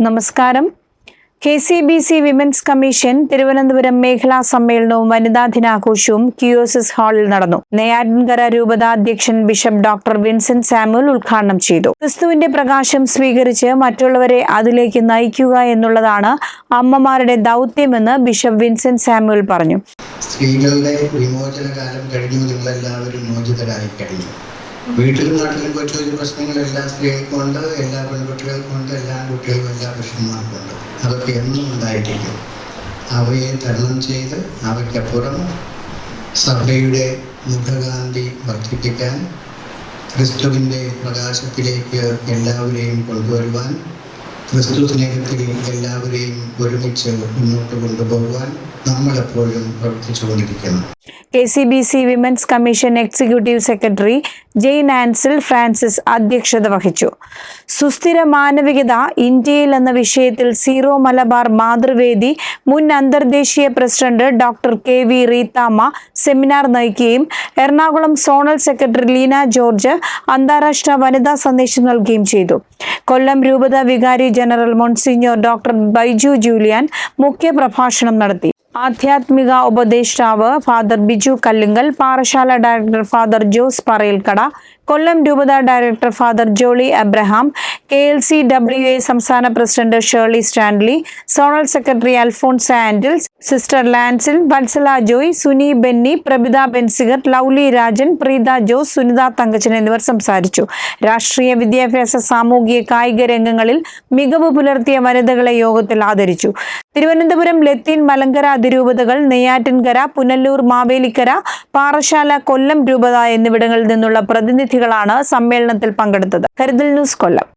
നമസ്കാരം. KCBC women's commission Thiruvananthapuram മേഖലാ സമ്മേളനവും വനിതാ ദിനാഘോഷവും QSS ഹാളിൽ നടന്നു. നെയ്യാറ്റിൻകര രൂപത അധ്യക്ഷൻ ബിഷപ്പ് ഡോക്ടർ വിൻസെന്റ് സാമുവൽ ഉദ്ഘാടനം ചെയ്തു. ക്രിസ്തുവിന്റെ പ്രകാശം സ്വീകരിച്ച് മറ്റുള്ളവരെ അതിലേക്ക് നയിക്കുക എന്നുള്ളതാണ് അമ്മമാരുടെ ദൗത്യമെന്ന് ബിഷപ്പ് വിൻസെന്റ് സാമുവൽ പറഞ്ഞു. സ്ത്രീകളുടെ വിമോചനകാലം കഴിഞ്ഞു, നിങ്ങളെല്ലാവരും മോചിതരായി കഴിഞ്ഞു. വീട്ടിലും നാട്ടിലും കൊച്ചു പ്രശ്നങ്ങളെല്ലാം സ്ത്രീകൾക്കുണ്ട്, എല്ലാ പെൺകുട്ടികൾക്കുണ്ട്, എല്ലാ കുട്ടികൾക്കും എല്ലാ പുരുഷന്മാർക്കുണ്ട്. അതൊക്കെ എന്നും ഉണ്ടായിരിക്കും. അവയെ തരണം ചെയ്ത് അവയ്ക്കപ്പുറം സഭയുടെ മുഖകാന്തി വർദ്ധിപ്പിക്കാൻ, ക്രിസ്തുവിൻ്റെ പ്രകാശത്തിലേക്ക് എല്ലാവരെയും കൊണ്ടുവരുവാൻ, ക്രിസ്തു സ്നേഹത്തിൽ എല്ലാവരെയും ഒരുമിച്ച് മുന്നോട്ട് കൊണ്ടുപോകുവാൻ നമ്മളെപ്പോഴും പ്രവർത്തിച്ചുകൊണ്ടിരിക്കണം. KCBC women's commission executive secretary Jain Ansil Francis അധ്യക്ഷത വഹിച്ചു. സുസ്ഥിര മാനവികത ഇന്ത്യയിൽ എന്ന വിഷയത്തിൽ സീറോ മലബാർ മാതൃവേദി മുൻ അന്തർദേശീയ president doctor KV Reethamma seminar നയിക്കുകയും Ernakulam zonal secretary Leena George അന്താരാഷ്ട്ര വനിതാ സന്ദേശം നൽകുകയും ചെയ്തു. കൊല്ലം രൂപത വികാരി general monsignor doctor Baiju Julian മുഖ്യപ്രഭാഷണം നടത്തി. ആധ്യാത്മിക ഉപദേഷ്ടാവ് father Biju Kallunkal, Parassala director father Jose Parayalkada, Kollam രൂപത director father Jolly Abraham, KLCWA സംസ്ഥാന president Shirley Stanley, zonal secretary Alphonse Andils, sister Lancil, Valsala Joy, Suni Benny, Prabhitha Benziger, Lovely Rajan, Preetha Jose, Sunitha Thankachan എന്നിവർ സംസാരിച്ചു. രാഷ്ട്രീയ, വിദ്യാഭ്യാസ, സാമൂഹിക, കായിക രംഗങ്ങളിൽ മികവ് പുലർത്തിയ വനിതകളെ യോഗത്തിൽ ആദരിച്ചു. തിരുവനന്തപുരം, ലത്തീൻ, മലങ്കര അതിരൂപതകൾ, നെയ്യാറ്റിൻകര, പുനലൂർ, മാവേലിക്കര, പാറശാല, കൊല്ലം രൂപത എന്നിവിടങ്ങളിൽ നിന്നുള്ള പ്രതിനിധികളാണ് സമ്മേളനത്തിൽ പങ്കെടുത്തത്. കരുതൽ ന്യൂസ്, കൊല്ലം.